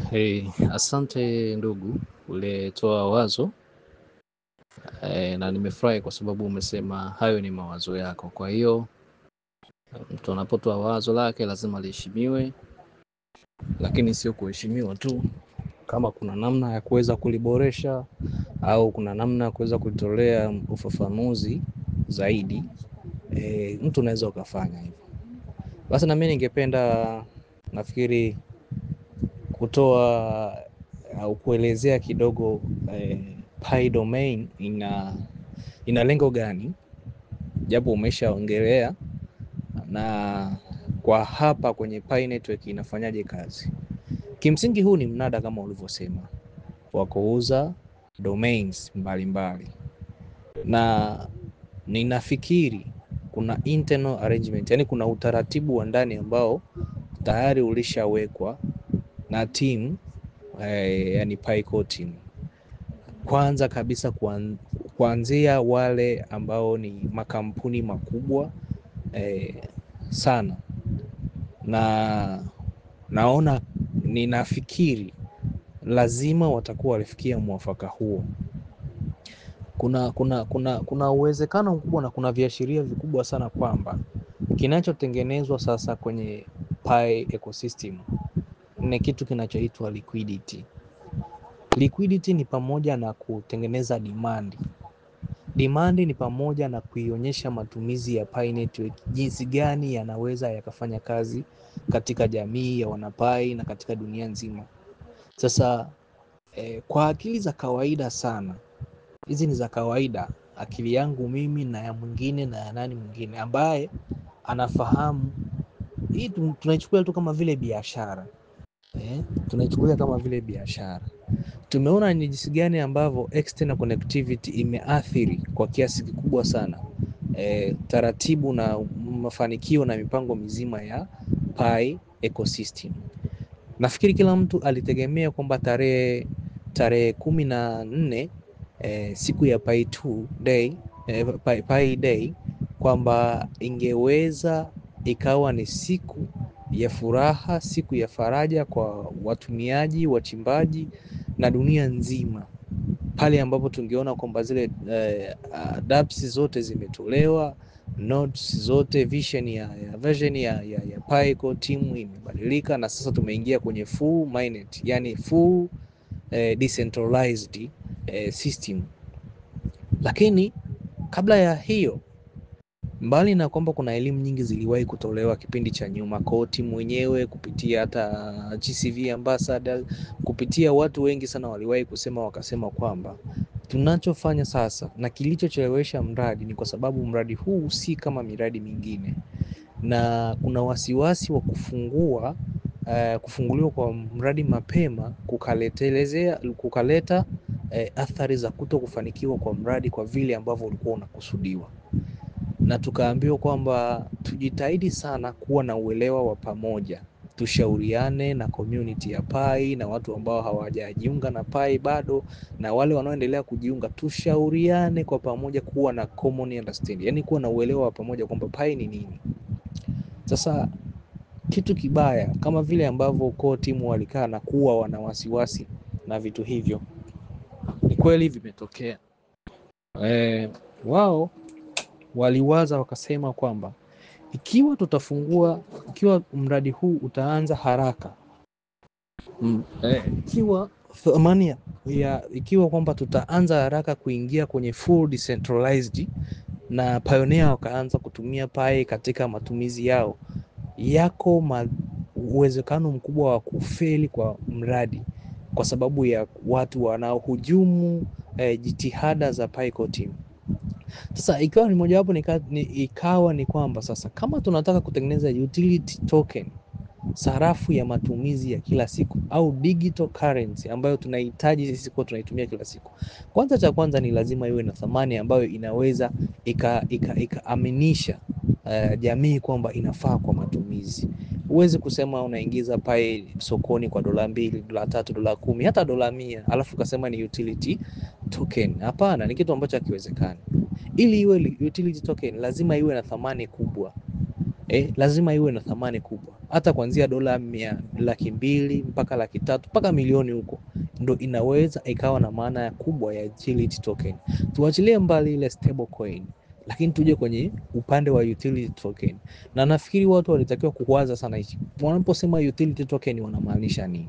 Hey, asante ndugu, ulitoa wazo na nimefurahi kwa sababu umesema hayo ni mawazo yako. Kwa hiyo mtu anapotoa wazo lake lazima liheshimiwe, lakini sio kuheshimiwa tu. Kama kuna namna ya kuweza kuliboresha au kuna namna ya kuweza kulitolea ufafanuzi zaidi, mtu unaweza ukafanya hivyo. Basi na mimi ningependa, nafikiri, kutoa au kuelezea kidogo Pi domain ina lengo gani, japo umeshaongelea, na kwa hapa kwenye Pi network inafanyaje kazi. Kimsingi huu ni mnada kama ulivyosema wa kuuza domains mbalimbali, na ninafikiri kuna internal arrangement, yani kuna utaratibu wa ndani ambao tayari ulishawekwa na team, yani Pi core team. Kwanza kabisa kuanzia wale ambao ni makampuni makubwa sana, na ninafikiri lazima watakuwa walifikia mwafaka huo. Kuna uwezekano mkubwa na kuna viashiria vikubwa sana kwamba kinachotengenezwa sasa kwenye Pi ecosystem ni kitu kinachoitwa liquidity. Liquidity ni pamoja na kutengeneza demand. Demand ni pamoja na kuionyesha matumizi ya Pi network jinsi gani yanaweza yakafanya kazi katika jamii ya wanapai na katika dunia nzima. Sasa kwa akili za kawaida sana, hizi ni za kawaida, akili yangu mimi na ya mwingine na ya nani mwingine ambaye anafahamu hii, tunaichukulia tu kama vile biashara. Tunaichukulia kama vile biashara. Tumeona ni jinsi gani ambavyo external connectivity imeathiri kwa kiasi kikubwa sana taratibu na mafanikio na mipango mizima ya Pi ecosystem. Nafikiri kila mtu alitegemea kwamba tarehe 14 siku ya Pi 2 day, Pi day, kwamba ingeweza ikawa ni siku ya furaha, siku ya faraja kwa watumiaji, wachimbaji na dunia nzima, pale ambapo tungeona kwamba zile dApps zote zimetolewa, nodes zote, version ya Pi core team imebadilika, na sasa tumeingia kwenye full mainnet, yani full decentralized system. Lakini kabla ya hiyo, mbali na kwamba kuna elimu nyingi ziliwahi kutolewa kipindi cha nyuma, core team mwenyewe kupitia hata GCV ambassador, kupitia watu wengi sana waliwahi kusema, wakasema kwamba tunachofanya sasa na kilichochelewesha mradi ni kwa sababu mradi huu si kama miradi mingine, na kuna wasiwasi wa kufunguliwa kwa mradi mapema kukaleta athari za kuto kufanikiwa kwa mradi kwa vile ambavyo ulikuwa unakusudiwa. Na tukaambiwa kwamba tujitahidi sana kuwa na uelewa wa pamoja, tushauriane na community ya Pi na watu ambao hawajajiunga na Pi bado, na wale wanaoendelea kujiunga, tushauriane kwa pamoja kuwa na common understanding, yani kuwa na uelewa wa pamoja kwamba Pi ni nini. Sasa kitu kibaya kama vile ambavyo core team walikaa na kuwa wana wasiwasi na vitu hivyo, ni kweli vimetokea. Wao waliwaza wakasema kwamba ikiwa mradi huu utaanza haraka, ikiwa kwamba tutaanza haraka kuingia kwenye full decentralized, na Pioneer wakaanza kutumia Pi katika matumizi yao, yako uwezekano mkubwa wa kufeli kwa mradi kwa sababu ya watu wanaohujumu jitihada za Pi core team. Sasa ikawa ni mojawapo ikawa ni kwamba sasa kama tunataka kutengeneza utility token, sarafu ya matumizi ya kila siku au digital currency ambayo tunahitaji sisi kwa tunaitumia kila siku, kwanza cha kwanza ni lazima iwe na thamani ambayo inaweza ikaaminisha jamii kwamba inafaa kwa matumizi. Huwezi kusema unaingiza Pi sokoni kwa $2, $3, $10, hata $100, alafu ukasema ni utility token. Hapana, ni kitu ambacho hakiwezekani. Ili iwe utility token lazima iwe na thamani kubwa. lazima iwe na thamani kubwa, hata kuanzia dola 200,000 mpaka 300,000 mpaka milioni huko, ndo inaweza ikawa na maana kubwa ya utility token. Tuachilie mbali ile stable coin, lakini tuje kwenye upande wa utility token, na nafikiri watu walitakiwa kuwaza sana hichi, wanaposema utility token wanamaanisha nini.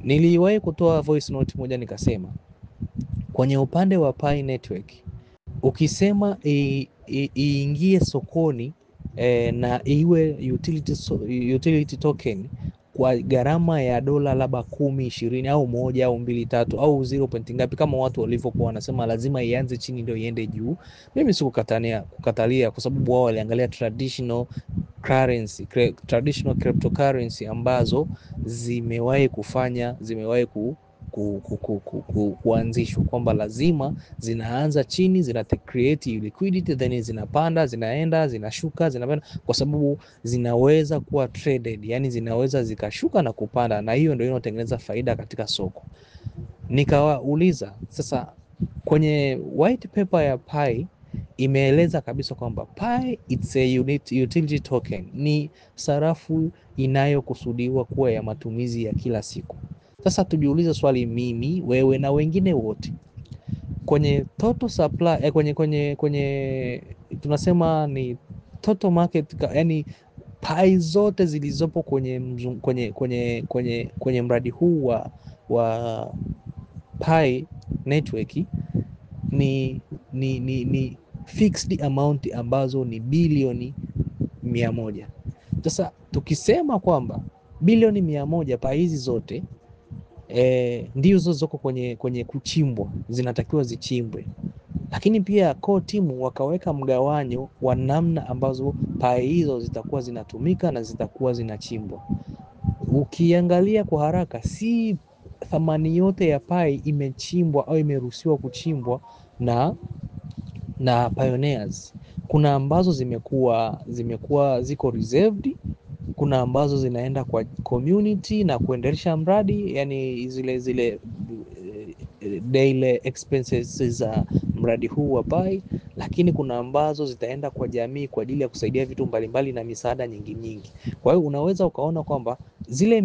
Niliwahi kutoa voice note moja nikasema, kwenye upande wa Pi network ukisema iingie sokoni na iwe utility token kwa gharama ya dola labda 10, 20 au 1 au 2, 3 au 0 ngapi, kama watu walivyokuwa wanasema lazima ianze chini ndio iende juu, mimi sikukatalia, kwa sababu wao waliangalia traditional cryptocurrency ambazo zimewahi kuanzishwa, kwamba lazima zinaanza chini, zina create liquidity, then zinapanda, zinaenda, zinashuka, zinapanda, kwa sababu zinaweza kuwa traded, yani zinaweza zikashuka na kupanda, na hiyo ndio inayotengeneza faida katika soko. Nikawauliza sasa, kwenye white paper ya Pi imeeleza kabisa kwamba Pi it's a utility token, ni sarafu inayokusudiwa kuwa ya matumizi ya kila siku. Sasa tujiulize swali, mimi, wewe na wengine wote, kwenye total supply kwenye tunasema ni total market, yani Pi zote zilizopo kwenye mradi huu wa Pi network ni fixed amount ambazo ni bilioni 100. Sasa tukisema kwamba bilioni 100 Pi hizi zote ndizo zoko kwenye kuchimbwa, zinatakiwa zichimbwe, lakini pia core team wakaweka mgawanyo wa namna ambazo Pi hizo zitakuwa zinatumika na zitakuwa zinachimbwa. Ukiangalia kwa haraka, si thamani yote ya Pi imechimbwa au imeruhusiwa kuchimbwa na pioneers. Kuna ambazo zimekuwa ziko reserved, kuna ambazo zinaenda kwa community na kuendelesha mradi, yani zile daily expenses za mradi huu wa Pi, lakini kuna ambazo zitaenda kwa jamii kwa ajili ya kusaidia vitu mbalimbali na misaada nyingi. Kwa hiyo unaweza ukaona kwamba zile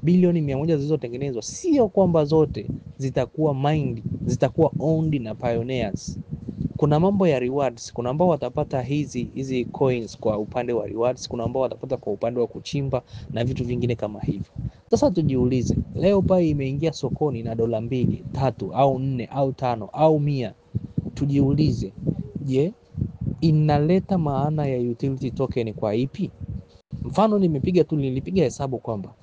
bilioni 100 zilizotengenezwa, sio kwamba zote zitakuwa owned na pioneers. Kuna mambo ya rewards, kuna ambao watapata hizi coins kwa upande wa rewards, kuna ambao watapata kwa upande wa kuchimba na vitu vingine kama hivyo. Sasa tujiulize, leo Pi imeingia sokoni na dola 2, 3 au 4 au 5 au 100. Tujiulize, je, inaleta maana ya utility token kwa ipi? Mfano nilipiga hesabu kwamba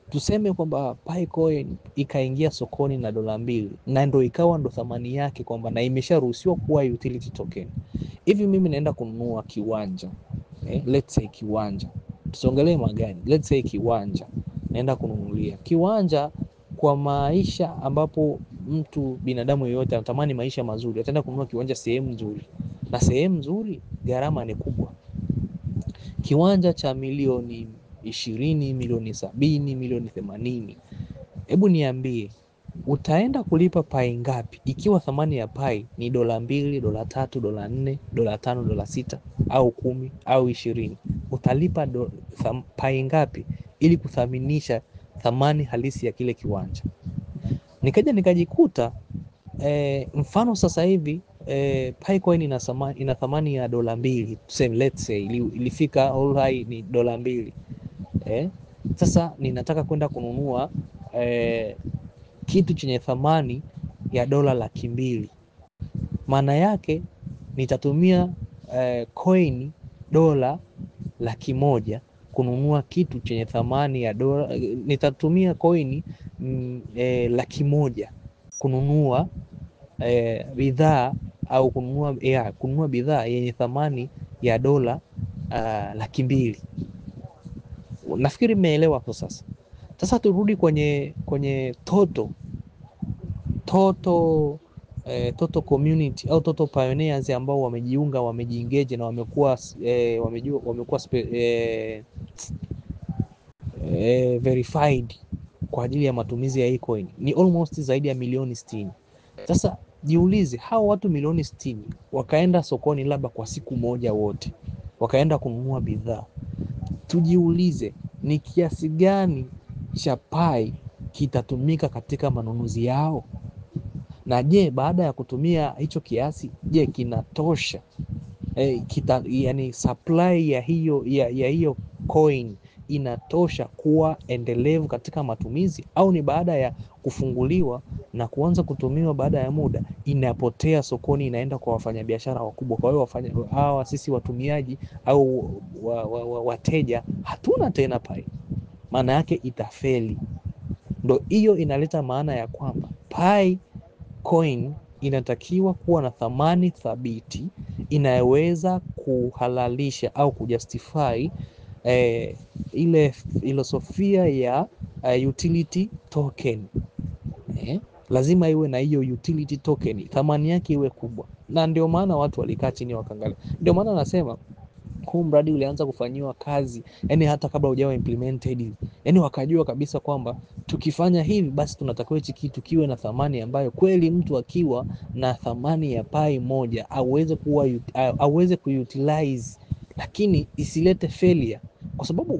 tuseme kwamba Pi coin ikaingia sokoni na dola 2 na ndo ikawa ndo thamani yake, kwamba na imesharuhusiwa kuwa utility token. Hivi mimi naenda kununua kiwanja, let's say kiwanja, tusongelee magari, let's say kiwanja, naenda kununulia kiwanja kwa maisha ambapo binadamu yeyote anatamani maisha mazuri, ataenda kununua kiwanja sehemu nzuri, na sehemu nzuri gharama ni kubwa. Kiwanja cha milioni 20, milioni 70, milioni 80. Hebu niambie, utaenda kulipa Pi ngapi ikiwa thamani ya Pi ni dola 2, dola 3, dola 4, dola 5, dola 6 au 10 au 20? Utalipa Pi ngapi ili kuthaminisha thamani halisi ya kile kiwanja? Nikaja nikajikuta mfano sasa hivi Pi coin ina thamani ya dola 2, tuseme let's say ilifika all high ni dola 2. Sasa ninataka kwenda kununua kitu chenye thamani ya dola 200,000. Maana yake nitatumia coin dola 100,000 kununua kitu chenye thamani ya dola, nitatumia coin 100,000 kununua bidhaa au kununua bidhaa yenye thamani ya dola 200,000. Nafikiri mmeelewa hapo sasa. Sasa turudi kwenye total community au total pioneers ambao wamejiunga, wamejiengage na wamekuwa verified kwa ajili ya matumizi ya hii coin, ni almost zaidi ya milioni 60. Sasa jiulize, hao watu milioni 60 wakaenda sokoni labda kwa siku moja wote, wakaenda kununua bidhaa. Tujiulize ni kiasi gani cha Pi kitatumika katika manunuzi yao, na je, baada ya kutumia hicho kiasi, je, kinatosha yani supply ya hiyo coin inatosha kuwa endelevu katika matumizi, au ni baada ya kufunguliwa na kuanza kutumiwa baada ya muda inapotea sokoni, inaenda kwa wafanyabiashara wakubwa. Kwa hiyo hawa sisi watumiaji au wateja hatuna tena Pi, maana yake itafeli. Ndo hiyo inaleta maana ya kwamba Pi coin inatakiwa kuwa na thamani thabiti inayoweza kuhalalisha au kujustify ile filosofia ya utility token. Lazima iwe na hiyo utility token, thamani yake iwe kubwa, na ndio maana watu walikaa chini wakaangalia. Ndio maana nasema huu mradi ulianza kufanyiwa kazi, yani hata kabla hujawa implemented, yani wakajua kabisa kwamba tukifanya hivi basi tunatakiwa hichi kitu kiwe na thamani ambayo kweli mtu akiwa na thamani ya Pi moja aweze kuutilize, lakini isilete failure, kwa sababu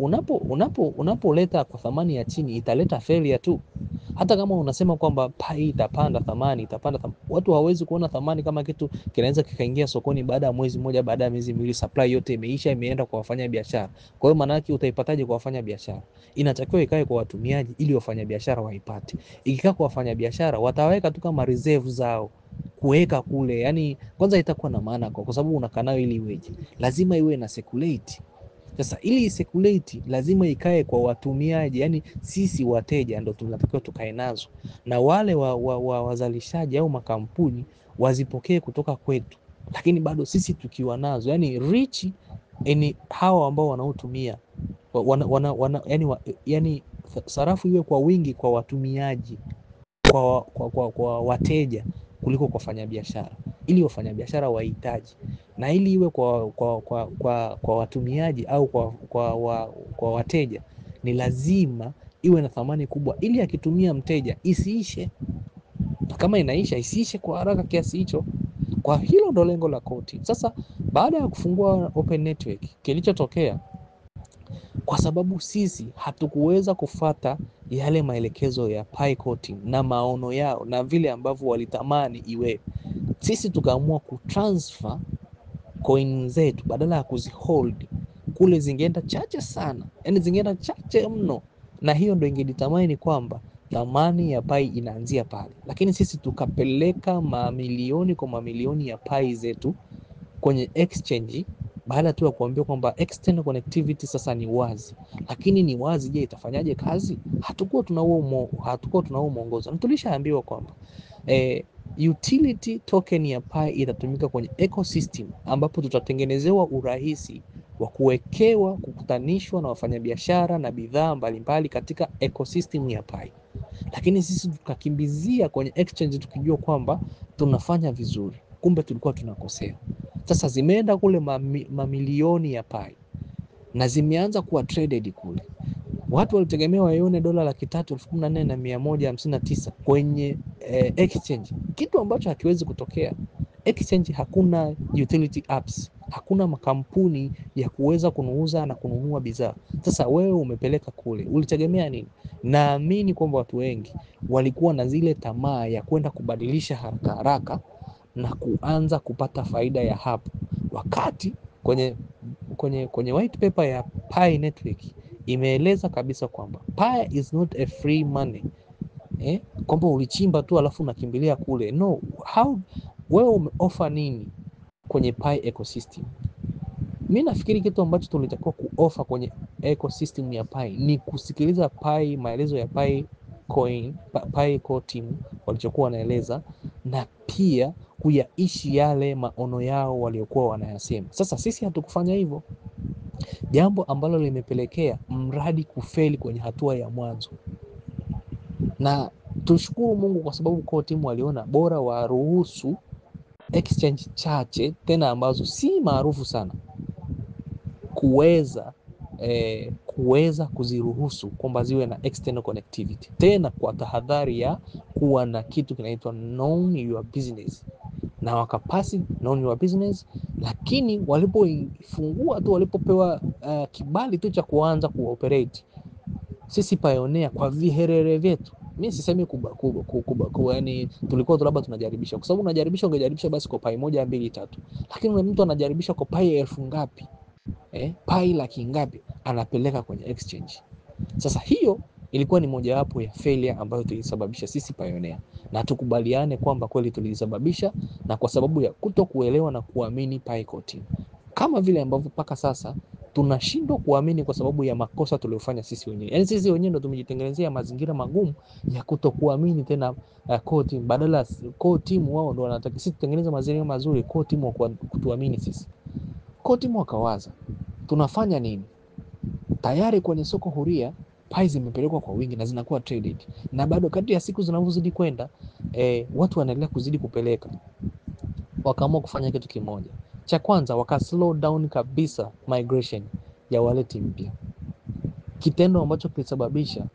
unapoleta kwa thamani ya chini italeta failure tu. Hata kama unasema kwamba Pi itapanda thamani, watu hawawezi kuona thamani kama kitu kinaweza kikaingia sokoni baada ya mwezi mmoja, baada ya miezi miwili, supply yote imeisha, imeenda kwa wafanya biashara. Kwa hiyo maana yake utaipataje kwa wafanya biashara? Inatakiwa ikae kwa watumiaji ili wafanya biashara waipate. Ikikaa kwa wafanya biashara, wataweka tu kama reserve zao kuweka kule, yani kwanza itakuwa na maana, kwa sababu unakaa nayo ili iweje? Lazima iwe na circulate. Sasa ili circulate lazima ikae kwa watumiaji, yani sisi wateja ndo tunatakiwa tukae nazo, na wale wazalishaji au makampuni wazipokee kutoka kwetu, lakini bado sisi tukiwa nazo, yani rich hawa ambao wanaotumia yani sarafu iwe kwa wingi kwa watumiaji, kwa wateja kuliko kwa wafanyabiashara, ili wafanyabiashara wahitaji, na ili iwe kwa watumiaji au kwa wateja, ni lazima iwe na thamani kubwa, ili akitumia mteja isiishe. Kama inaisha, isiishe kwa haraka kiasi hicho. Kwa hilo ndo lengo la koti. Sasa baada ya kufungua open network, kilichotokea, kwa sababu sisi hatukuweza kufata yale maelekezo ya Pi coating na maono yao na vile ambavyo walitamani iwe, sisi tukaamua kutransfer coin zetu, badala ya kuzihold kule, zingeenda chache sana, yani zingeenda chache mno, na hiyo ndo ingedetermine kwamba thamani ya Pi inaanzia pale. Lakini sisi tukapeleka mamilioni kwa mamilioni ya Pi zetu kwenye exchange, baada tu ya kuambia kwamba external connectivity sasa ni wazi. Lakini ni wazi, je, itafanyaje kazi? Hatukuwa tunao mwongozo, na tulishaambiwa kwamba utility token ya Pi itatumika kwenye ecosystem, ambapo tutatengenezewa urahisi wa kuwekewa, kukutanishwa na wafanyabiashara na bidhaa mbalimbali katika ecosystem ya Pi. Lakini sisi tukakimbizia kwenye exchange tukijua kwamba tunafanya vizuri, kumbe tulikuwa tunakosea. Sasa zimeenda kule mamilioni ya Pi na zimeanza kuwa traded kule. Watu walitegemea waione $3,14,159 kwenye exchange, kitu ambacho hakiwezi kutokea. Exchange hakuna utility apps, hakuna makampuni ya kuweza kunuuza na kununua bidhaa. Sasa wewe umepeleka kule, ulitegemea nini? Naamini kwamba watu wengi walikuwa na zile tamaa ya kwenda kubadilisha haraka haraka na kuanza kupata faida ya hapo, wakati kwenye white paper ya Pi Network imeeleza kabisa kwamba Pi is not a free money, kwamba ulichimba tu alafu unakimbilia kule. No, wewe umeoffer nini kwenye Pi ecosystem? Mimi nafikiri kitu ambacho tulitakiwa kuoffer kwenye ecosystem ya Pi ni kusikiliza Pi, maelezo ya Pi core team walichokuwa wanaeleza, na pia kuyaishi yale maono yao waliokuwa wanayasema. Sasa sisi hatukufanya hivyo, jambo ambalo limepelekea mradi kufeli kwenye hatua ya mwanzo. Na tushukuru Mungu kwa sababu core team waliona bora waruhusu exchange chache, tena ambazo si maarufu sana, kuweza kuziruhusu kwamba ziwe na external connectivity, tena kwa tahadhari ya kuwa na kitu kinaitwa known your business. na wakapasi none your business, lakini walipoifungua tu, walipopewa kibali tu cha kuanza kuoperate, sisi Payoneer kwa viherere vyetu, mimi sisemi kubwa, yani tulikuwa tu labda tunajaribisha, kwa sababu ungejaribisha basi kwa pai 1 2 3, lakini mtu anajaribisha kwa pai 1000 ngapi, pai laki ngapi anapeleka kwenye exchange. Sasa hiyo ilikuwa ni mojawapo ya failure ambayo tulisababisha sisi Payoneer, na tukubaliane kwamba kweli tulisababisha, na kwa sababu ya kutokuelewa na kuamini PaiCo team, kama vile ambavyo mpaka sasa tunashindwa kuamini kwa sababu ya makosa tuliyofanya sisi wenyewe. Yaani sisi wenyewe ndo tumejitengenezea mazingira magumu ya kutokuamini tena core team, badala core team wao ndo wanataka sisi tutengeneze mazingira mazuri, core team kutuamini sisi. Core team wakawaza tunafanya nini? Tayari kwenye soko huria pai zimepelekwa kwa wingi na zinakuwa traded, na bado kadri ya siku zinavyozidi kwenda watu wanaendelea kuzidi kupeleka. Wakaamua kufanya kitu kimoja cha kwanza, waka slow down kabisa migration ya wallet mpya, kitendo ambacho kilisababisha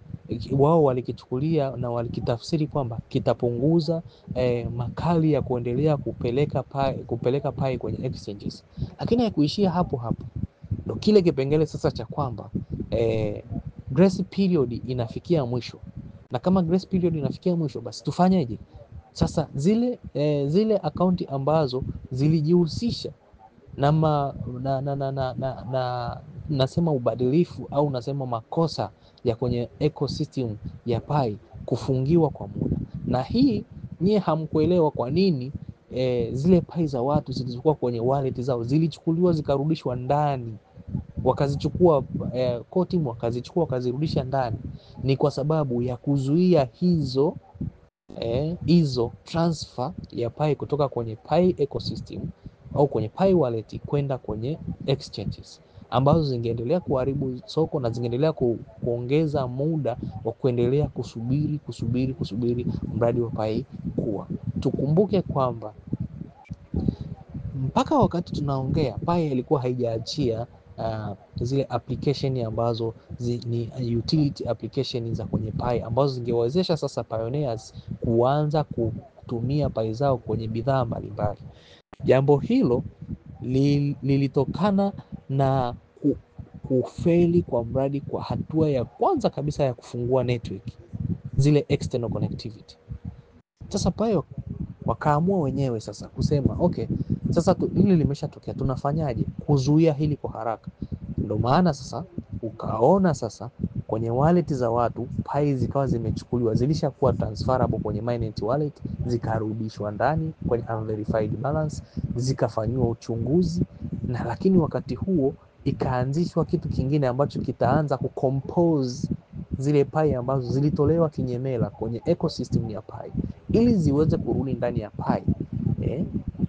wao walikichukulia na walikitafsiri kwamba kitapunguza makali ya kuendelea kupeleka pai kwenye exchanges. Lakini haikuishia hapo hapo, ndo kile kipengele sasa cha kwamba grace period inafikia mwisho, na kama grace period inafikia mwisho, basi tufanyeje sasa? Zile akaunti ambazo zilijihusisha nasema ubadilifu au nasema makosa ya kwenye ecosystem ya pai kufungiwa kwa muda, na hii nyie hamkuelewa kwa nini zile pai za watu zilizokuwa kwenye wallet zao zilichukuliwa zikarudishwa ndani, wakazichukua core team wakazichukua wakazirudisha ndani. Ni kwa sababu ya kuzuia hizo transfer ya pai kutoka kwenye pai ecosystem au kwenye pai wallet kwenda kwenye exchanges, ambazo zingeendelea kuharibu soko na zingeendelea kuongeza muda wa kuendelea kusubiri mradi wa pai kuwa. Tukumbuke kwamba mpaka wakati tunaongea pai ilikuwa haijaachia zile application ambazo ni utility application za kwenye pai, ambazo zingewezesha sasa Pioneers kuanza kutumia pai zao kwenye bidhaa mbalimbali. Jambo hilo lilitokana na kufeli kwa mradi kwa hatua ya kwanza kabisa ya kufungua network, zile external connectivity. Sasa Payo wakaamua wenyewe sasa kusema okay, sasa hili limeshatokea, tunafanyaje kuzuia hili kwa haraka? Ndio maana sasa ukaona sasa kwenye wallet za watu pai zikawa zimechukuliwa, zilishakuwa transferable kwenye mainnet wallet, zikarudishwa ndani kwenye unverified balance, zikafanywa uchunguzi, na lakini wakati huo ikaanzishwa kitu kingine ambacho kitaanza kucompose zile pai ambazo zilitolewa kinyemela kwenye ecosystem ya pai ili ziweze kurudi ndani ya pai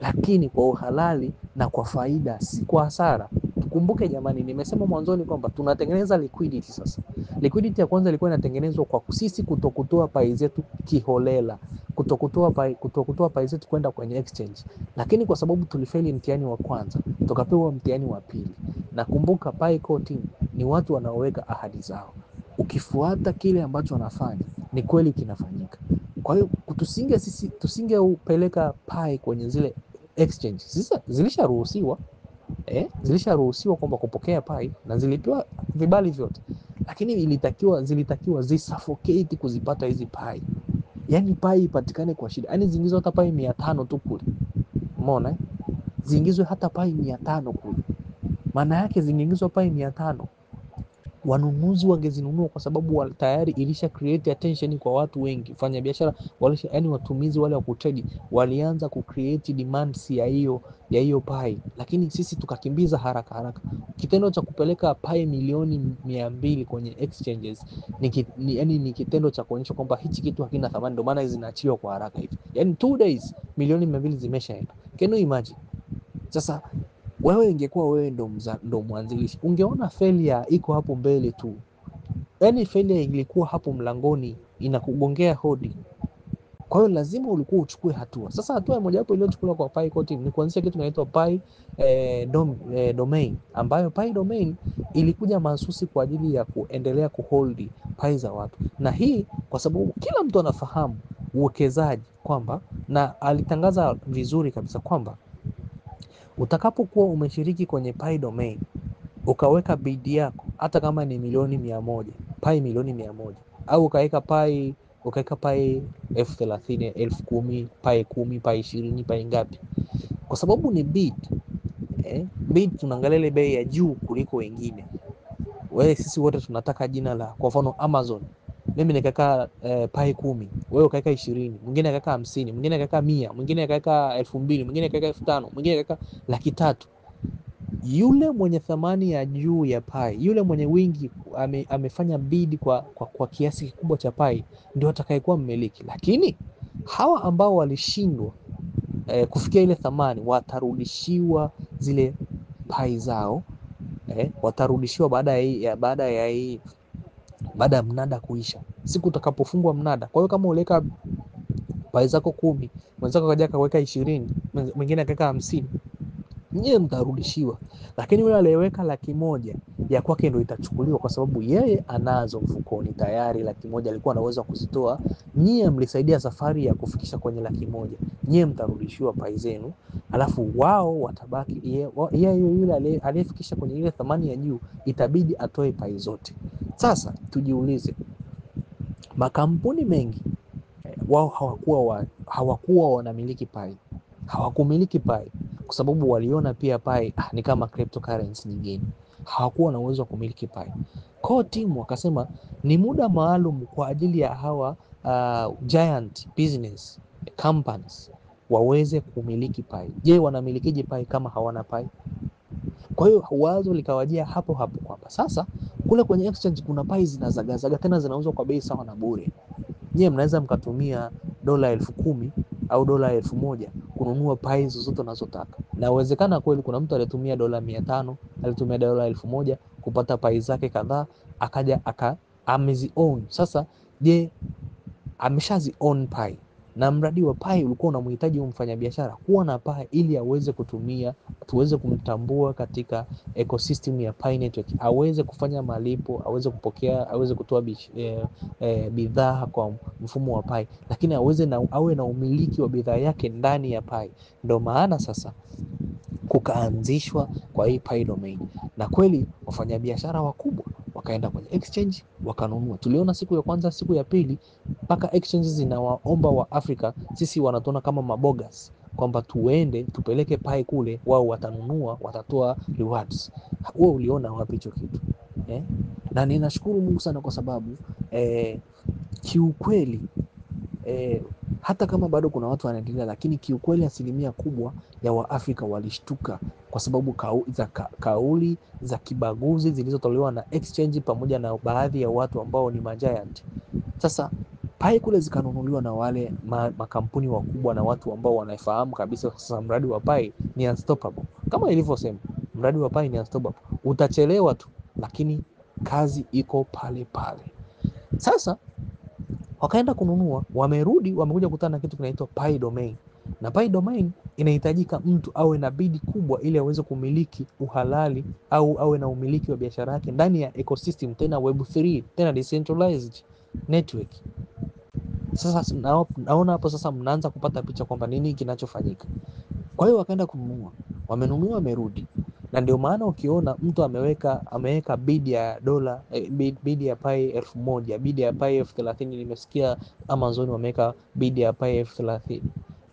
lakini kwa uhalali na kwa faida, si kwa hasara. Tukumbuke jamani, nimesema mwanzoni kwamba tunatengeneza liquidity. Sasa liquidity ya kwanza ilikuwa inatengenezwa kwa sisi kutokutoa pai zetu kiholela, kutokutoa pai zetu kwenda kwenye exchange, lakini kwa sababu tulifeli mtihani wa kwanza tukapewa mtihani wa pili. Na kumbuka PaiCo team ni watu wanaoweka ahadi zao, ukifuata kile ambacho wanafanya ni kweli kinafanyika. Kwa hiyo tusingeupeleka pai kwenye zile exchange, zilisharuhusiwa zilisharuhusiwa kwamba kupokea pai na zilipewa vibali vyote, lakini zilitakiwa zisuffocate kuzipata hizi pai, yani pai ipatikane kwa shida, yani ziingizwe hata pai 500 tu kule, umeona, ziingizwe hata pai 500 kule. Maana yake ziingizwe pai 500, wanunuzi wangezinunua kwa sababu tayari ilisha create attention kwa watu wengi. Fanya biashara yani watumizi wale wa kutrade walianza kucreate demands ya hiyo pai, lakini sisi tukakimbiza haraka. Kitendo cha kupeleka pai milioni 200 kwenye exchanges ni kitendo cha kuonyesha kwamba hichi kitu hakina thamani, ndio maana zinaachiwa kwa haraka hivi. Yani 2 days milioni 200 zimeshaenda. Can you imagine? Sasa wewe ingekuwa wewe ndo mwanzilishi, ungeona failure iko hapo mbele tu, yani failure ilikuwa hapo mlangoni inakugongea hodi. Kwa hiyo lazima ulikuwa uchukue hatua. Sasa hatua moja hapo iliyochukuliwa kwa PaiCo team ni kuanzisha kitu kinaitwa Pai domain, ambayo Pai domain ilikuja mahsusi kwa ajili ya kuendelea kuhold pai za watu. Na hii kwa sababu kila mtu anafahamu uwekezaji kwamba, na alitangaza vizuri kabisa kwamba utakapokuwa umeshiriki kwenye Pi domain ukaweka bid yako hata kama ni milioni 100, Pi milioni 100, au ukaweka Pi 30,000, 10,000, Pi 10, Pi 20, Pi ngapi, kwa sababu ni bid. Bid tunaangalia ile bei ya juu kuliko wengine. Sisi wote tunataka jina la, kwa mfano Amazon, mimi nikaweka Pi 10, wewe ukaweka 20, mwingine akaweka 50, mwingine akaweka 100, mwingine akaweka 2,000, mwingine akaweka 5,000, mwingine akaweka 300,000. Yule mwenye thamani ya juu ya Pi, yule mwenye wingi amefanya bid kwa kiasi kikubwa cha Pi, ndio atakayekuwa mmiliki. Lakini hawa ambao walishindwa kufikia ile thamani watarudishiwa zile Pi zao, watarudishiwa baada ya mnada kuisha, siku utakapofungwa mnada. Kwa hiyo kama uliweka Pi zako 10, mwenzako kaja kaweka 20, mwingine akaweka 50, nyie mtarudishiwa. Lakini yule aliyeweka 100,000 ya kwake ndio itachukuliwa, kwa sababu yeye anazo mfukoni tayari 100,000 alikuwa anaweza kuzitoa. Nyie mlisaidia safari ya kufikisha kwenye 100,000, nyie mtarudishiwa Pi zenu, alafu wao watabaki, yeye yule aliyefikisha kwenye ile thamani ya juu itabidi atoe Pi zote. Sasa tujiulize, makampuni mengi wao hawakuwa wanamiliki Pi, hawakumiliki Pi kwa sababu waliona pia Pi ni kama cryptocurrency nyingine, hawakuwa na uwezo wa kumiliki Pi. Core team wakasema ni muda maalum kwa ajili ya hawa giant business companies waweze kumiliki Pi. Je, wanamilikije Pi kama hawana Pi? Kwa hiyo wazo likawajia hapo hapo kwamba sasa kule kwenye exchange kuna Pi zinazagazaga, tena zinauzwa kwa bei sawa na bure. Nyie mnaweza mkatumia $10,000 au $1,000 kununua Pi zozote unazotaka, na uwezekana kweli kuna mtu alitumia $500, alitumia $1,000 kupata Pi zake kadhaa, akaja amezi own. Sasa je, ameshazi own Pi, na mradi wa Pi ulikuwa unamhitaji mfanyabiashara kuwa na Pi ili aweze kutumia, tuweze kumtambua katika ecosystem ya Pi network, aweze kufanya malipo, aweze kupokea, aweze kutoa bidhaa kwa mfumo wa Pi, lakini awe na umiliki wa bidhaa yake ndani ya Pi. Ndio maana sasa kukaanzishwa kwa hii Pi domain, na kweli wafanyabiashara wakubwa wakaenda kwenye exchange wakanunua. Tuliona siku ya kwanza, siku ya pili, mpaka exchange zinawaomba wa Afrika, sisi wanatuona kama mabogas, kwamba tuende tupeleke Pi kule, wao watanunua, watatoa rewards. Wewe uliona wapi hicho kitu? Na ninashukuru Mungu sana kwa sababu kiukweli hata kama bado kuna watu wanaendelea, lakini kiukweli asilimia kubwa ya Waafrika walishtuka kwa sababu kauli za kibaguzi zilizotolewa na exchange pamoja na baadhi ya watu ambao ni majiant. Sasa Pi kule zikanunuliwa na wale makampuni wakubwa na watu ambao wanafahamu kabisa sasa mradi wa Pi ni unstoppable. Kama ilivyosema, mradi wa Pi ni unstoppable, utachelewa tu, lakini kazi iko pale pale. Sasa wakaenda kununua, wamerudi, wamekuja kukutana na kitu kinaitwa Pi domain. Na Pi domain inahitajika mtu awe na bidi kubwa ili aweze kumiliki uhalali au awe na umiliki wa biashara yake ndani ya ecosystem, tena Web3, tena decentralized network. Sasa naona hapo sasa mnaanza kupata picha kwamba nini kinachofanyika. Kwa hiyo wakaenda kununua, wamenunua, wamerudi. Na ndio maana ukiona mtu ameweka bid ya dola, bid ya Pi 1,000, bid ya Pi 30,000. Nimesikia Amazon wameweka bid ya Pi 30,000.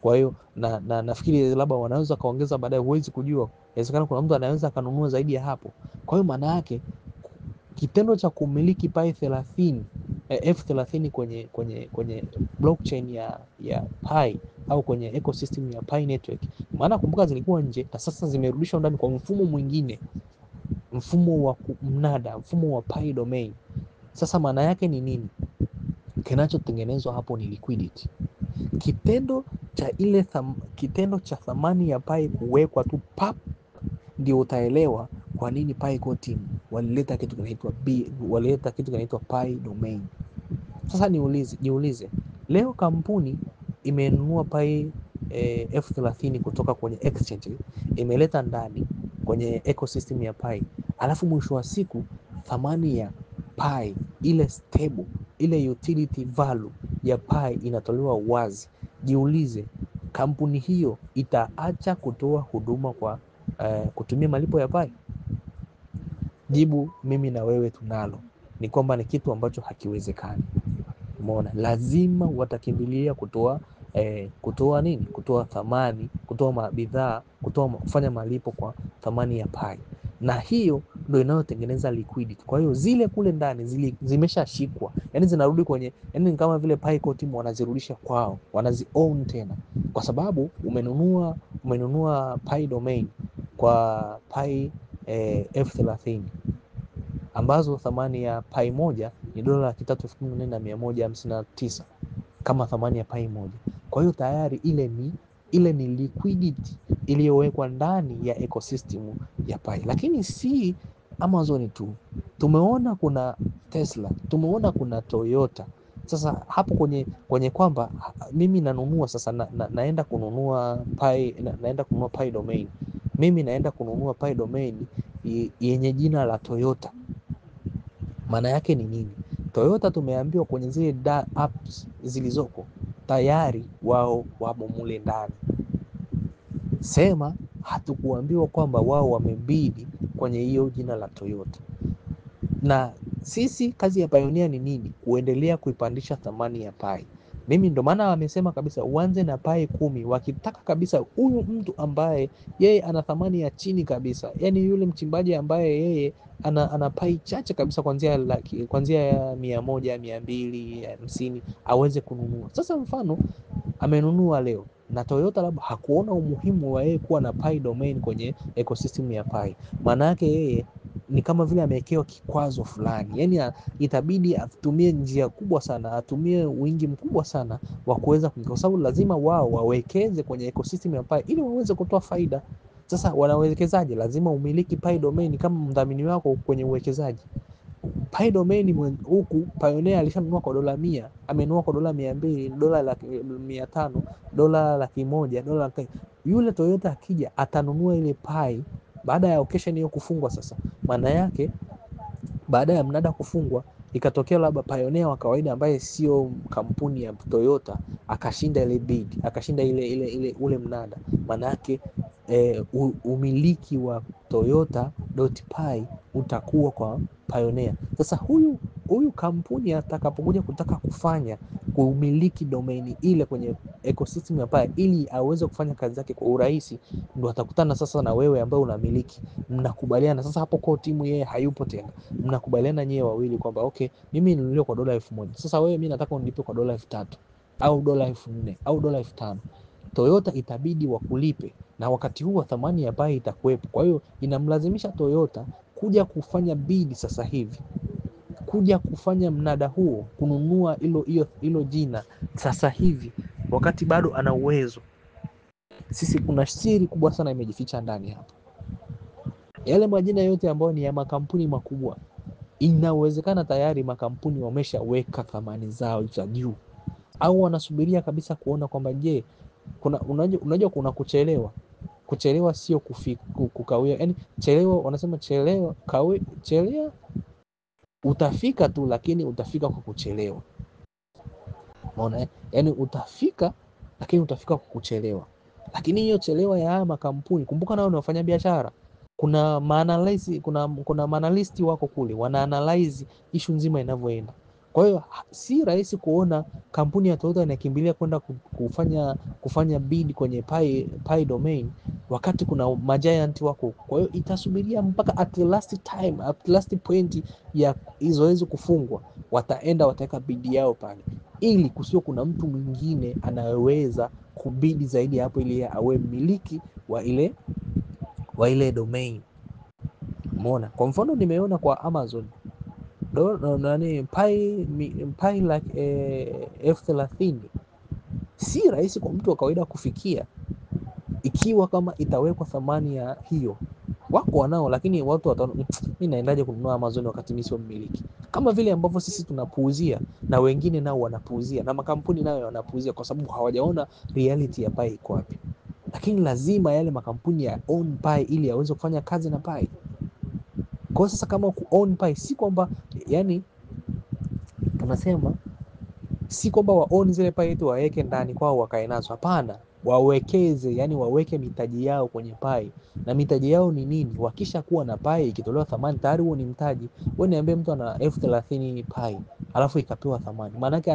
Kwa hiyo na nafikiri labda wanaweza kaongeza baadaye, huwezi kujua. Inawezekana kuna mtu anaweza akanunua zaidi ya hapo. Kwa hiyo maana yake kitendo cha kumiliki Pi 30, F30 kwenye blockchain ya Pi au kwenye ecosystem ya Pi network, maana kumbuka zilikuwa nje na sasa zimerudishwa ndani kwa mfumo mwingine, mfumo wa mnada, mfumo wa Pi domain. Sasa maana yake ni nini? Kinachotengenezwa hapo ni liquidity. Kitendo cha thamani ya Pi kuwekwa tu pap, ndio utaelewa kwa nini Pi core team walileta kitu kinaitwa Pi domain. Sasa niulize, leo kampuni imenunua Pi F30 kutoka kwenye exchange, imeleta ndani kwenye ecosystem ya Pi, alafu mwisho wa siku thamani ya Pi, ile stable, ile utility value ya Pi inatolewa wazi jiulize, kampuni hiyo itaacha kutoa huduma kwa kutumia malipo ya Pi? Jibu mimi na wewe tunalo, ni kwamba ni kitu ambacho hakiwezekani. Umeona, lazima watakimbilia kutoa nini? Kutoa thamani, kutoa bidhaa, kufanya malipo kwa thamani ya Pi, na hiyo ndio inayotengeneza liquidity. Kwa hiyo zile kule ndani zimeshashikwa, yani zinarudi kwenye, yani kama vile Pi core team wanazirudisha kwao, wanazi own tena, kwa sababu umenunua Pi domain kwa Pi F30 ambazo thamani ya Pi moja ni $3,14,159 kama thamani ya Pi moja. Kwa hiyo tayari ile ni liquidity iliyowekwa ndani ya ecosystem ya Pi. Lakini si Amazon tu, tumeona kuna Tesla, tumeona kuna Toyota. Sasa hapo kwenye kwamba mimi nanunua sasa naenda kununua Pi domain, mimi naenda kununua Pi domain yenye jina la Toyota. Maana yake ni nini? Toyota tumeambiwa kwenye zile apps zilizoko tayari wao wamo mule ndani. Sema hatukuambiwa kwamba wao wamebidi kwenye hiyo jina la Toyota. Na sisi kazi ya Pioneer ni nini? Kuendelea kuipandisha thamani ya Pi. Mimi ndo maana wamesema kabisa uanze na Pi 10, wakitaka kabisa huyu mtu ambaye yeye ana thamani ya chini kabisa, yani yule mchimbaji ambaye yeye ana Pi chache kabisa kuanzia ya 100, 250 aweze kununua. Sasa mfano amenunua leo na Toyota labda hakuona umuhimu wa yeye kuwa na Pi domain kwenye ecosystem ya Pi, maana yake yeye ni kama vile amewekewa kikwazo fulani, yani itabidi atumie njia kubwa sana, atumie wingi mkubwa sana wa kuweza, kwa sababu lazima wao wawekeze kwenye ecosystem ya Pi ili waweze kutoa faida. Sasa wanawekezaje? Lazima umiliki Pi domain kama mdhamini wako kwenye uwekezaji. Pi domain huku Pioneer alishanunua kwa $100, amenunua kwa $200, $500, $100, yule Toyota akija atanunua ile Pi baada ya occasion hiyo kufungwa. Sasa maana yake baada ya mnada kufungwa, ikatokea labda Pioneer wa kawaida ambaye sio kampuni ya Toyota akashinda ile bid, akashinda ule mnada, maana yake umiliki wa Toyota.Pi utakuwa kwa Pioneer. Sasa huyu kampuni atakapokuja kutaka kufanya kumiliki domain ile kwenye ecosystem ya Pi ili aweze kufanya kazi zake kwa urahisi, ndo atakutana sasa na wewe ambaye unamiliki, mnakubaliana sasa. Hapo kwa timu yeye hayupo tena, mnakubaliana nyewe wawili kwamba okay, mimi ninunulie kwa $1,000, sasa wewe mimi nataka unilipe kwa $3,000 au $4,000 au $5,000. Toyota itabidi wakulipe, na wakati huo thamani ya Pi itakuwepo. Kwa hiyo inamlazimisha Toyota kuja kufanya bid sasa hivi, kuja kufanya mnada huo, kununua hilo jina sasa hivi, wakati bado ana uwezo. Sisi kuna siri kubwa sana imejificha ndani hapa. Yale majina yote ambayo ni ya makampuni makubwa, inawezekana tayari makampuni wameshaweka thamani zao za juu, au wanasubiria kabisa kuona kwamba je, unajua kuna kuchelewa sio kukawia. Yani chelewa, wanasema chelewa utafika tu, lakini utafika kwa kuchelewa. Unaona, yani utafika lakini utafika kwa kuchelewa. Lakini hiyo chelewa ya haya makampuni, kumbuka nao ni wafanya biashara. Kuna maanalisti wako kule wana analyze issue nzima inavyoenda. Kwa hiyo si rahisi kuona kampuni ya Toyota inakimbilia kwenda kufanya bid kwenye Pi domain wakati kuna majiant wako. Kwa hiyo itasubiria mpaka at last point ya zoezi kufungwa, wataweka bid yao pale, ili kusio kuna mtu mwingine anayeweza kubidi zaidi hapo ili awe mmiliki wa ile domain. Umeona, kwa mfano nimeona kwa Amazon Pi F30 si rahisi kwa mtu wa kawaida kufikia, ikiwa kama itawekwa thamani ya hiyo. Wako wanao, lakini watu wataona mimi naendaje kununua Amazon wakati mimi sio mmiliki? Kama vile ambavyo sisi tunapuuzia na wengine nao wanapuuzia, na makampuni nayo wanapuuzia, kwa sababu hawajaona reality ya Pi iko wapi. Lakini lazima yale makampuni ya own Pi ili yaweze kufanya kazi na Pi. Kwa sasa kama ku own Pi si kwamba, yani tunasema Si kwamba waoni zile pai yetu waweke ndani kwao wakae nazo, hapana. Wawekeze, yani waweke mitaji yao kwenye pai. Na mitaji yao ni nini? Wakisha kuwa na pai ikitolewa thamani, tayari huo ni mtaji. Wewe niambie mtu ana 30,000 pai alafu ikapewa thamani, maana yake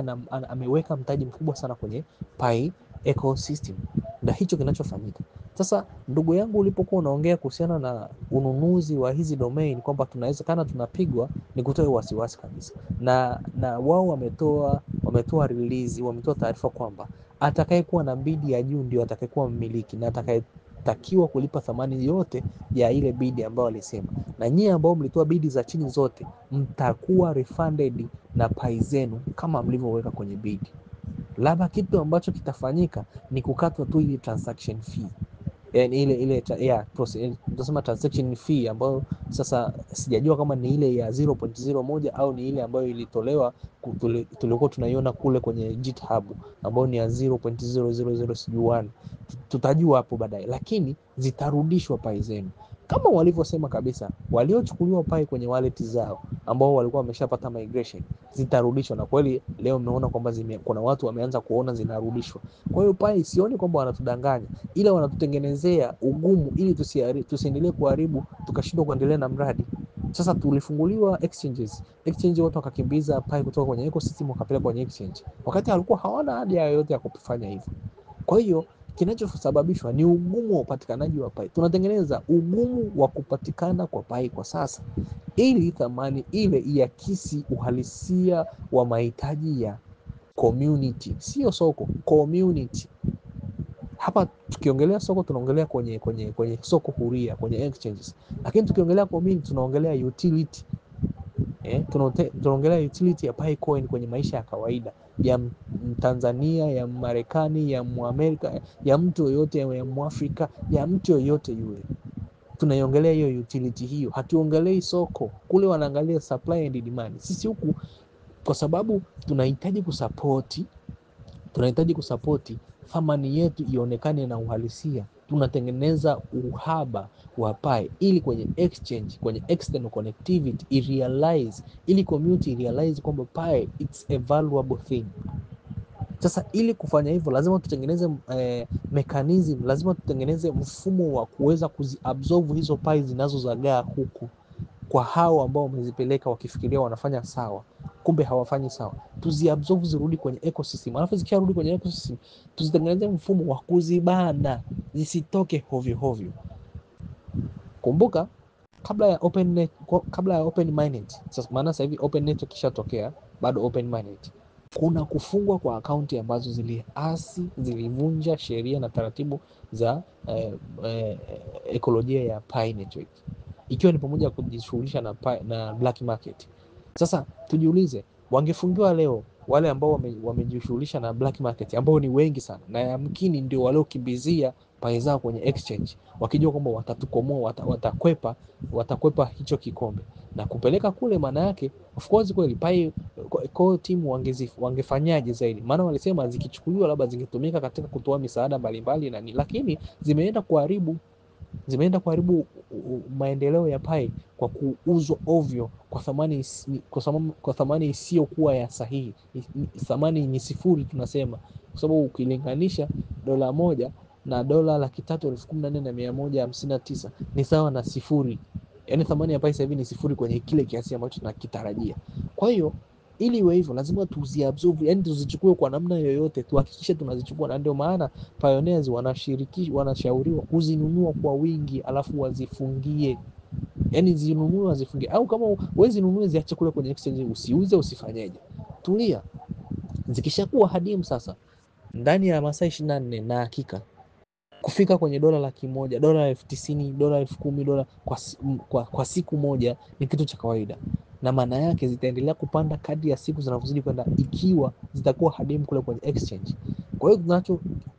ameweka mtaji mkubwa sana kwenye pai ecosystem. Na hicho kinachofanyika sasa. Ndugu yangu, ulipokuwa unaongea kuhusiana na ununuzi wa hizi domain kwamba tunawezekana tunapigwa, ni kutoa wasiwasi kabisa. Na wao wametoa release, wametoa taarifa kwamba atakayekuwa na bidi ya juu ndio atakayekuwa mmiliki na atakayetakiwa kulipa thamani yote ya ile bidi ambayo walisema. Na nyie ambao mlitoa bidi za chini zote mtakuwa refunded na pai zenu kama mlivyoweka kwenye bidi. Labda kitu ambacho kitafanyika ni kukatwa tu ile transaction fee, yani ile tunasema transaction fee, ambayo sasa sijajua kama ni ile ya 0.01 au ni ile ambayo ilitolewa tulikuwa tunaiona kule kwenye GitHub ambayo ni ya 0.000 tutajua hapo baadaye, lakini zitarudishwa pai zenu kama walivyosema kabisa. Waliochukuliwa pai kwenye wallet zao ambao walikuwa wameshapata migration zitarudishwa, na kweli leo mmeona kwamba kuna watu wameanza kuona zinarudishwa. Kwa hiyo pai, sioni kwamba wanatudanganya, ila wanatutengenezea ugumu ili tusiendelee kuharibu, tukashindwa kuendelea na mradi. Sasa tulifunguliwa exchange, watu wakakimbiza pai kutoka kwenye ecosystem wakapeleka kwenye exchange, wakati walikuwa hawana haja yoyote ya kufanya hivyo. Kwa hiyo kinachosababishwa ni ugumu wa upatikanaji wa pai. Tunatengeneza ugumu wa kupatikana kwa pai kwa sasa, ili thamani ile iakisi uhalisia wa mahitaji ya community, sio soko, community. Hapa tukiongelea soko tunaongelea kwenye soko huria, kwenye exchanges, lakini tukiongelea community tunaongelea utility. Tunaongelea utility ya PiCoin kwenye maisha ya kawaida ya Mtanzania, ya Marekani, ya Muamerika, ya mtu yoyote, ya Muafrika, ya mtu yoyote yule. Tunaiongelea hiyo utility hiyo, hatuongelei soko. Kule wanaangalia supply and demand, sisi huku kwa sababu tunahitaji kusapoti thamani yetu ionekane na uhalisia, tunatengeneza uhaba wa pai ili kwenye exchange, kwenye external connectivity irealize, ili community irealize kwamba pai it's a valuable thing. Sasa ili kufanya hivyo lazima tutengeneze mechanism, lazima tutengeneze mfumo wa kuweza kuziabsorb hizo pai zinazozagaa huku kwa hao ambao wamezipeleka wakifikiria wanafanya sawa, kumbe hawafanyi sawa. Tuziabsorb zirudi kwenye ecosystem, alafu zikisharudi kwenye ecosystem tuzitengeneze mfumo wa kuzibana zisitoke hovyo hovyo. Kumbuka kabla ya open mainnet, sasa maana sasa hivi open network kishatokea, bado open mainnet, kuna kufungwa kwa akaunti ambazo zilivunja sheria na taratibu za ekolojia ya Pi network, ikiwa ni pamoja kujishughulisha na black market. Sasa tujiulize, wangefungiwa leo wale ambao wamejishughulisha na black market, ambao ni wengi sana na yamkini ndio waliokimbizia pai zao kwenye exchange, wakijua kwamba watatukomoa, watakwepa hicho kikombe na kupeleka kule. Maana yake of course kweli pai kwa timu wangefanyaje zaidi? Maana walisema zikichukuliwa labda zingetumika katika kutoa misaada mbalimbali na lakini zimeenda kuharibu maendeleo ya pai kwa kuuzwa ovyo kwa thamani isiyokuwa ya sahihi. Thamani ni sifuri tunasema, kwa sababu ukilinganisha dola moja na dola 314,159 ni sawa na sifuri. Yani thamani ya pai sasa hivi ni sifuri kwenye kile kiasi ambacho tunakitarajia. Kwa hiyo ili iwe hivyo lazima tuziabsorb, yani tuzichukue kwa namna yoyote, tuhakikishe tunazichukua, na ndio maana pioneers wanashauriwa kuzinunua kwa wingi alafu wazifungie, yani zinunue wazifungie, au kama wewe zinunue ziache kule kwenye exchange, usiuze usifanyeje, tulia. Zikishakuwa hadimu sasa ndani ya masaa 24 na hakika kufika kwenye dola 100,000, dola 90,000, dola 10,000, dola kwa siku moja ni kitu cha kawaida, na maana yake zitaendelea kupanda kadri ya siku zinavyozidi kwenda, ikiwa zitakuwa hadimu kule kwenye exchange. Kwa hiyo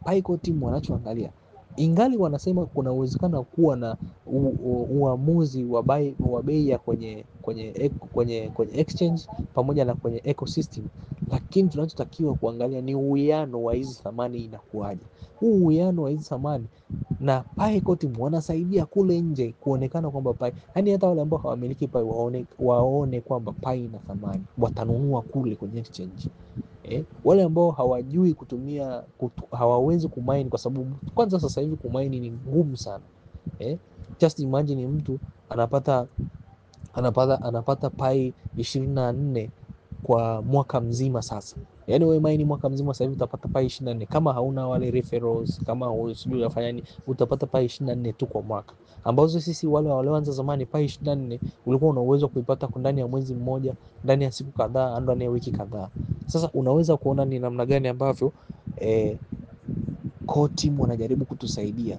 PiCo team wanachoangalia, ingali wanasema kuna uwezekano kuwa na uamuzi wa bei ya kwenye exchange pamoja na kwenye ecosystem, lakini tunachotakiwa kuangalia ni uwiano wa hizi thamani inakuwaje. Huu uwiano wa hizi thamani na PiCo team wanasaidia kule nje kuonekana kwamba pai, yani hata wale ambao hawamiliki pai waone kwamba pai ina thamani, watanunua kule kwenye exchange. Wale ambao hawajui kutumia hawawezi kumine, kwa sababu kwanza sasa hivi kumaini ni ngumu sana. Just imagine mtu anapata pai 24 kwa mwaka mzima. Sasa yani wewe maini mwaka mzima, sasa hivi utapata pai 24 kama hauna wale referrals, kama sijui unafanya nini, utapata pai 24 tu kwa mwaka, ambazo sisi wale walioanza zamani pai 24 ulikuwa una uwezo kuipata ndani ya mwezi mmoja, ndani ya siku kadhaa, ndani ya wiki kadhaa. Sasa unaweza kuona ni namna gani ambavyo core team wanajaribu kutusaidia.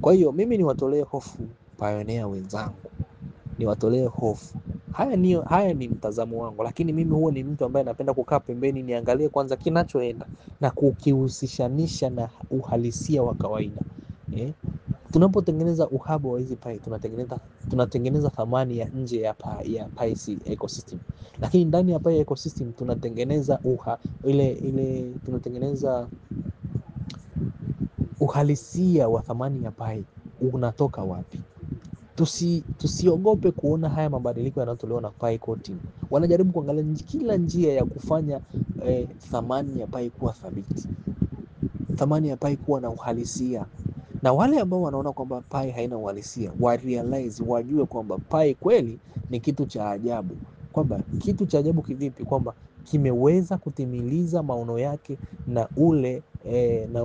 Kwa hiyo mimi niwatolee hofu pioneer wenzangu, niwatolee hofu. Haya ni mtazamo wangu, lakini mimi huwa ni mtu ambaye napenda kukaa pembeni, niangalie kwanza kinachoenda na kukihusishanisha na uhalisia wa kawaida. Tunapotengeneza uhaba wa hizi pai, tunatengeneza thamani ya nje ya pai ecosystem, lakini ndani ya pai ecosystem tunatengeneza tunatengeneza uhalisia wa thamani ya pai unatoka wapi. Tusiogope kuona haya mabadiliko yanayotolewa na pai core team. Wanajaribu kuangalia kila njia ya kufanya thamani ya pai kuwa thabiti, thamani ya pai kuwa na uhalisia. Na wale ambao wanaona kwamba pai haina uhalisia, realize, wajue kwamba pai kweli ni kitu cha ajabu. Kwamba kitu cha ajabu kivipi? Kwamba kimeweza kutimiliza maono yake na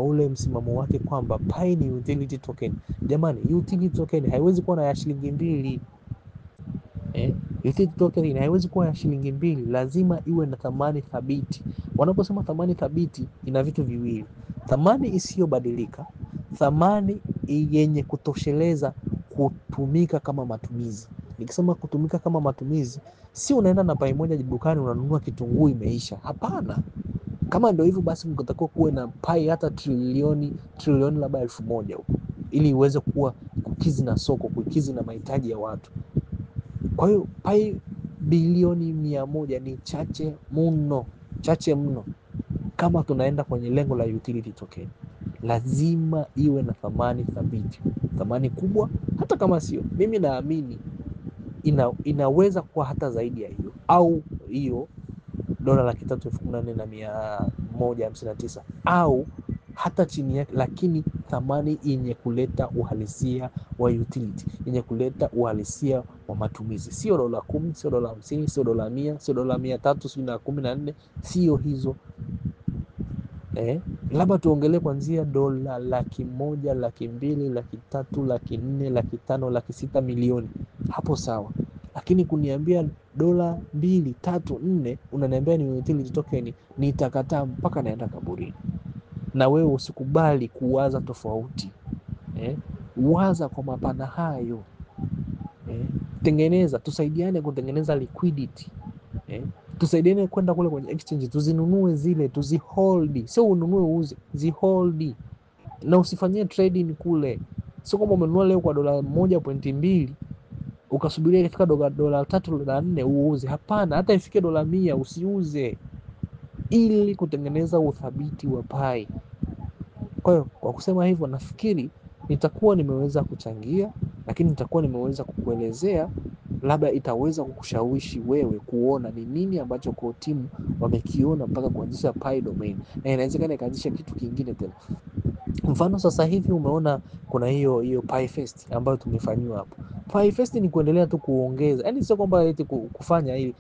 ule msimamo wake kwamba pai ni utility token. Jamani, utility token haiwezi kuwa na ya shilingi 2. Utility token haiwezi kuwa ya shilingi 2, lazima iwe na thamani thabiti. Wanaposema thamani thabiti, ina vitu viwili: thamani isiyobadilika, thamani yenye kutosheleza kutumika kama matumizi. Nikisema kutumika kama matumizi, si unaenda na pai moja dukani unanunua kitunguu imeisha. Hapana. Kama ndio hivyo, basi mkatakuwa kuwe na pai hata trilioni labda 1000 huko, ili iweze kuwa kukizi na soko, kukizi na mahitaji ya watu. Kwa hiyo pai bilioni 100 ni chache mno. Kama tunaenda kwenye lengo la utility token, lazima iwe na thamani thabiti, thamani kubwa. Hata kama sio, mimi naamini inaweza kuwa hata zaidi ya hiyo, au hiyo $314,159 au hata chini yake, lakini thamani yenye kuleta uhalisia wa utility, yenye kuleta uhalisia wa matumizi. Sio $10, sio $50, sio $100, sio $300, sio $14, sio hizo. Labda tuongelee kuanzia $100,000, $200,000, $300,000, $400,000, $500,000, $600,000 milioni, hapo sawa. Lakini kuniambia $2, $3, $4 unaniambia ni utility token, nitakataa mpaka naenda kaburini. Na wewe usikubali kuwaza tofauti. Waza kwa mapana hayo. Tusaidiane kutengeneza liquidity. Tusaidiane kwenda kule kwenye exchange, tuzinunue zile, tuzihold. Sio ununue uuze, zihold. Na usifanyie trading kule. Sio kama umenunua leo kwa $1.2 ukasubiria ikifika $3, $4 uuze. Hapana, hata ifike $100 usiuze, ili kutengeneza uthabiti wa pai. Kwa hiyo kwa kusema hivyo, nafikiri nitakuwa nimeweza kuchangia, lakini nitakuwa nimeweza kukuelezea, labda itaweza kukushawishi wewe kuona ni nini ambacho core team wamekiona mpaka kuanzisha pai domain, na inawezekana ikaanzisha kitu kingine tena. Mfano sasa hivi umeona kuna hiyo Pi Fest ambayo tumefanyiwa hapo. Pi Fest ni kuendelea tu kuongeza, yani sio kwamba eti kufanya ili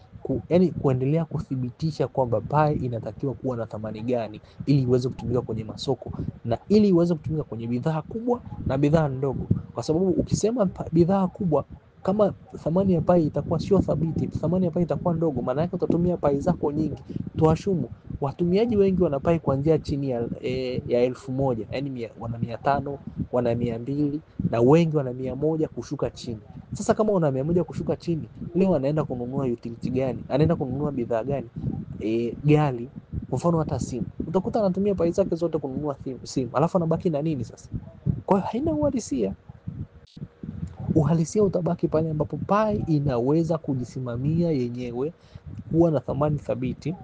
yani kuendelea kuthibitisha kwamba Pi inatakiwa kuwa na thamani gani ili iweze kutumika kwenye masoko na ili iweze kutumika kwenye bidhaa kubwa na bidhaa ndogo. Kwa sababu ukisema bidhaa kubwa, kama thamani ya Pi itakuwa sio thabiti, thamani ya Pi itakuwa ndogo, maana yake utatumia Pi zako nyingi. Tuashumu watumiaji wengi wana Pi kuanzia chini ya 1,000, yani wana 500, wana 200, na wengi wana 100 kushuka chini. Sasa kama una 100 kushuka chini, leo anaenda kununua utility gani? Anaenda kununua bidhaa gani? Gari, kwa mfano hata simu, utakuta anatumia Pi zake zote kununua simu, alafu anabaki na nini sasa? Kwa hiyo haina uhalisia. Uhalisia utabaki pale ambapo Pi inaweza kujisimamia yenyewe, kuwa na thamani thabiti,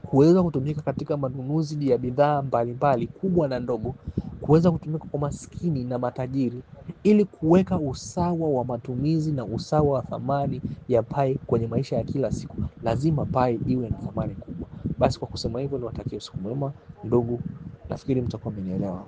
kuweza kutumika katika manunuzi ya bidhaa mbalimbali kubwa na ndogo, kuweza kutumika kwa maskini na matajiri, ili kuweka usawa wa matumizi na usawa wa thamani ya Pi kwenye maisha ya kila siku. Lazima Pi iwe na thamani kubwa. Basi kwa kusema hivyo, niwatakie usiku mwema ndugu, nafikiri mtakuwa mmenielewa.